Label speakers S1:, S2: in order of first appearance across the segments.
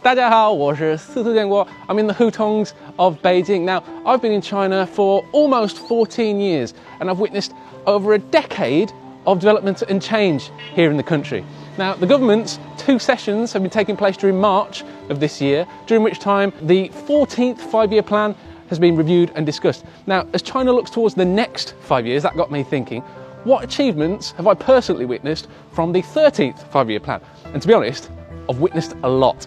S1: 大家好，我是司徒建国. I'm in the hutongs of Beijing. Now, I've been in China for almost 14 years and I've witnessed over a decade of development and change here in the country. Now, the government's 2 sessions have been taking place during March of this year, during which time the 14th five-year plan has been reviewed and discussed. Now, as China looks towards the next 5 years, that got me thinking, what achievements have I personally witnessed from the 13th five-year plan? And to be honest, I've witnessed a lot.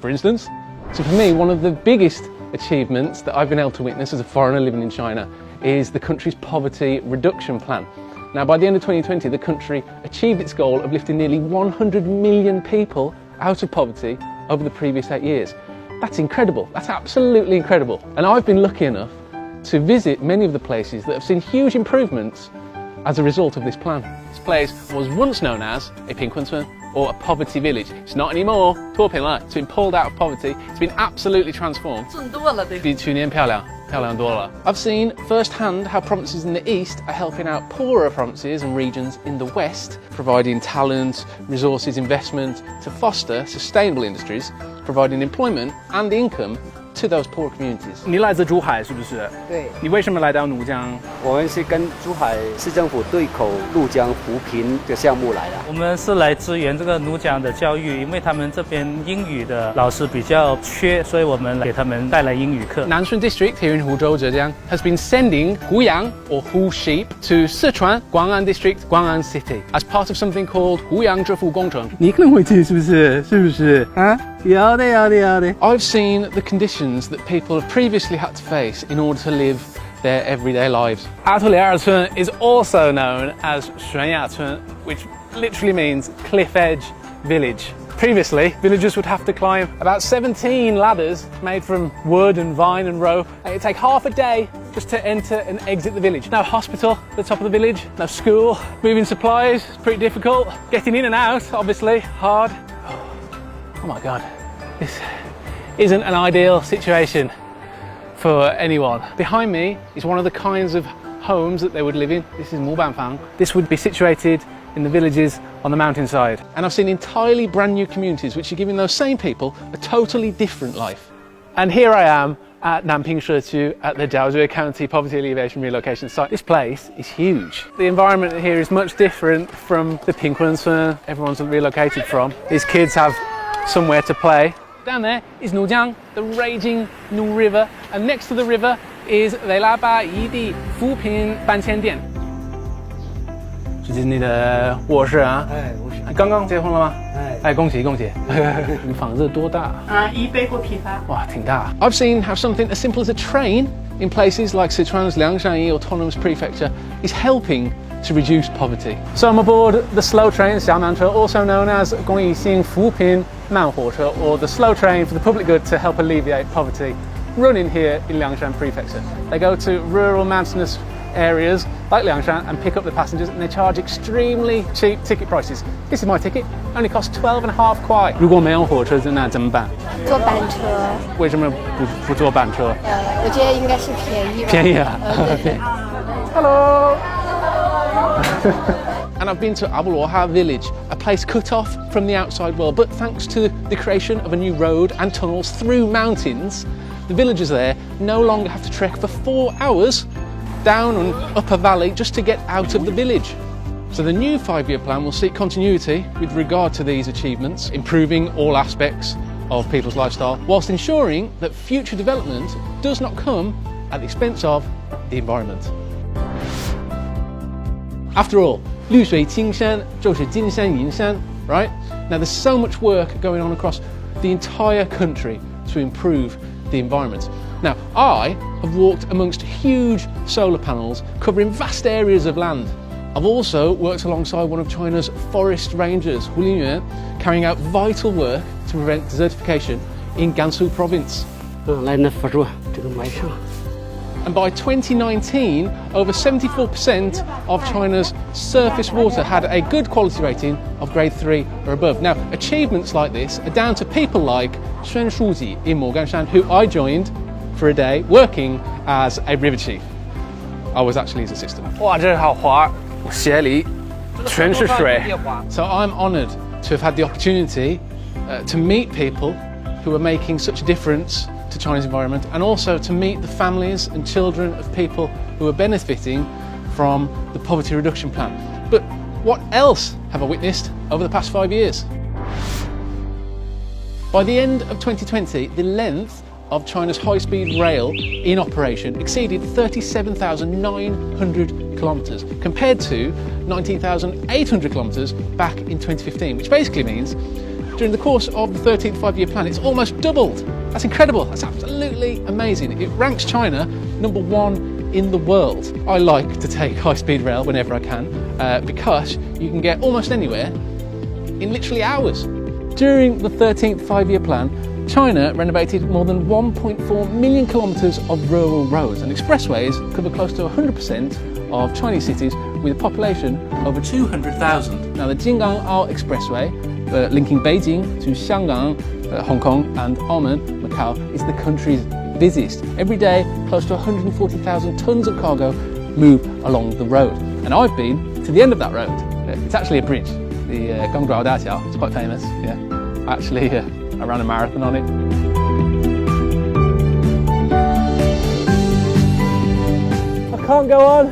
S1: For instance, so for me, one of the biggest achievements that I've been able to witness as a foreigner living in China is the country's poverty reduction plan. Now, by the end of 2020, the country achieved its goal of lifting nearly 100 million people out of poverty over the previous 8 years. That's incredible. That's absolutely incredible. And I've been lucky enough to visit many of the places that have seen huge improvements as a result of this plan. This place was once known as a Pinkunsun, or a poverty village. It's not anymore. 脱贫了. It's been pulled out of poverty. It's been absolutely transformed. 比去年漂亮多了. I've seen firsthand how provinces in the east are helping out poorer provinces and regions in the west, providing talent, resources, investment to foster sustainable industries, providing employment and income to those poor communities.
S2: 你来自珠海是不是？
S3: 对。
S2: 你为什么来到怒江？
S3: 我们是跟珠海市政府对口怒江扶贫的项目来的。
S4: 我们是来支援这个怒江的教育，因为他们这边英语的老师比较缺，所以我们给他们带来英语课。
S1: Nanshun district here in Huzhou, Zhejiang, has been sending Huyang or Hu sheep to Sichuan, Guang'an district, Guang'an city, as part of something called Huyang Zhefu Gongcheng.
S2: 你跟回去是不是？是不是？啊？要的。
S1: I've seen the conditions that people have previously had to face in order to live their everyday lives.
S2: 阿图里尔村 is also known as 悬崖村, which literally means cliff edge village. Previously, villagers would have to climb about 17 ladders made from wood and vine and rope, and it'd take half a day just to enter and exit the village. No hospital at the top of the village, no school, moving supplies, pretty difficult. Getting in and out, obviously, hard. Oh my God, this isn't an ideal situation for anyone. Behind me is one of the kinds of homes that they would live in. This is Mubanfang. This would be situated in the villages on the mountainside.
S1: And I've seen entirely brand new communities which are giving those same people a totally different life.
S2: And here I am at Nanping Shechu at the Jiaozhui County Poverty Alleviation Relocation Site. This place is huge. The environment here is much different from the Pinkunsun everyone's relocated from. These kids have somewhere to play.
S1: Down there is Nujiang, the raging Nu River, and next to the river is Weilaba Yidi Fupin Banqian Dian.
S2: 这是你的卧室啊？
S3: 我是。
S2: 刚刚结婚了吗？恭喜！
S1: 你房子多大
S4: ？100个平方。
S1: 哇，挺大。I've seen how something as simple as a train in places like Sichuan's Liangshanyi Autonomous Prefecture is helping to reduce poverty.
S2: So I'm aboard the slow train, Xiaonanshe, also known as Gongyixing Fupin Manhuoche, or the slow train for the public good to help alleviate poverty, running here in Liangshan Prefecture. They go to rural mountainous areas like Liangshan and pick up the passengers, and they charge extremely cheap ticket prices. This is my ticket, only costs 12.5 kwai. 如果没有火车那怎么办？
S5: 坐板车。
S2: 为什么不坐板车？
S5: 我觉得应该是便宜吧。
S2: 便宜啊。
S5: 对。
S2: Hello.
S1: And I've been to Abuloha village, a place cut off from the outside world, but thanks to the creation of a new road and tunnels through mountains, the villagers there no longer have to trek for 4 hours down and up a valley just to get out of the village. So the new five-year plan will seek continuity with regard to these achievements, improving all aspects of people's lifestyle, whilst ensuring that future development does not come at the expense of the environment. After all, 绿水青山就是金山银山, right? Now there's so much work going on across the entire country to improve the environment. Now I have walked amongst huge solar panels covering vast areas of land. I've also worked alongside one of China's forest rangers, Hu Lingyuan, carrying out vital work to prevent desertification in Gansu province.
S3: 来那辅助这个埋上。
S1: And by 2019, over 74% of China's surface water had a good quality rating of grade 3 or above. Now, achievements like this are down to people like Xuan Shuji in Moganshan, who I joined for a day working as a river chief. I was actually his assistant.
S2: 哇，这好滑，鞋里全是水。
S1: So I'm honoured to have had the opportunity to meet people who are making such a difference to China's environment, and also to meet the families and children of people who are benefiting from the poverty reduction plan. But what else have I witnessed over the past 5 years? By the end of 2020, the length of China's high-speed rail in operation exceeded 37,900 kilometres, compared to 19,800 kilometres back in 2015, which basically means during the course of the 13th five-year plan, it's almost doubled. That's incredible. That's absolutely amazing. It ranks China #1 in the world. I like to take high-speed rail whenever I can because you can get almost anywhere in literally hours. During the 13th five-year plan, China renovated more than 1.4 million kilometres of rural roads, and expressways cover close to 100% of Chinese cities with a population over 200,000. Now, the Jinggang-Ao Expressway, linking Beijing to Shanghai, Hong Kong and Oman, Macau, is the country's busiest. Every day, close to 140,000 tonnes of cargo move along the road. And I've been to the end of that road. It's actually a bridge, the Gongguo Daqiao. It's quite famous, yeah. Actually, I ran a marathon on it. I can't go on.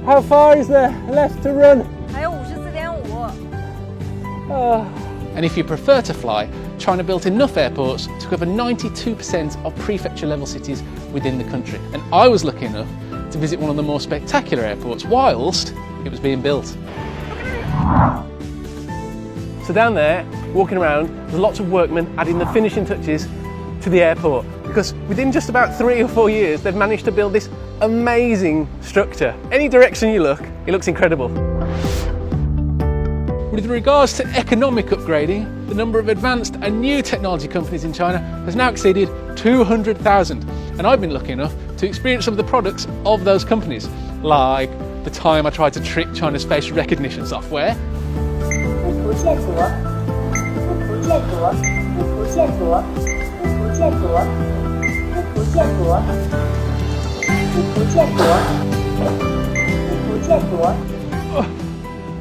S1: How far is there left to run?
S6: 还有54.5。
S1: And if you prefer to fly, China built enough airports to cover 92% of prefecture-level cities within the country. And I was lucky enough to visit one of the more spectacular airports whilst it was being built. So down there, walking around, there's lots of workmen adding the finishing touches to the airport, because within just about 3 or 4 years, they've managed to build this amazing structure. Any direction you look, it looks incredible. With regards to economic upgrading, the number of advanced and new technology companies in China has now exceeded 200,000. And I've been lucky enough to experience some of the products of those companies, like the time I tried to trick China's face recognition software.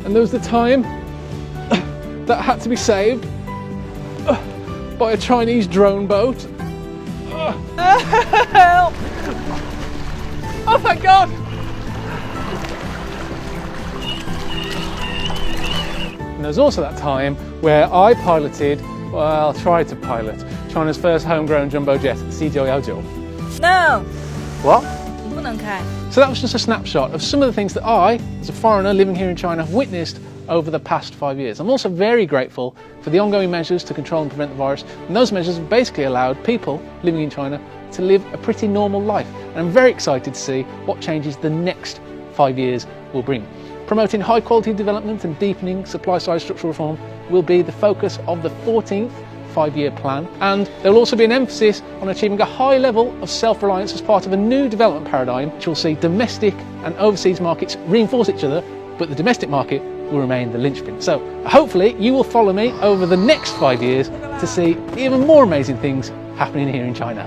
S1: And there was the time that had to be saved by a Chinese drone boat. Help! Oh, thank God! And there's also that time where I piloted, well, tried to pilot, China's first homegrown jumbo jet, the C919.
S6: No.
S1: What?
S6: 你不能开。
S1: So that was just a snapshot of some of the things that I, as a foreigner living here in China, have witnessed over the past 5 years. I'm also very grateful for the ongoing measures to control and prevent the virus, and those measures have basically allowed people living in China to live a pretty normal life. And I'm very excited to see what changes the next 5 years will bring. Promoting high quality development and deepening supply side structural reform will be the focus of the 14th five-year plan, and there will also be an emphasis on achieving a high level of self-reliance as part of a new development paradigm which will see domestic and overseas markets reinforce each other, but the domestic market will remain the linchpin. So hopefully you will follow me over the next 5 years to see even more amazing things happening here in China.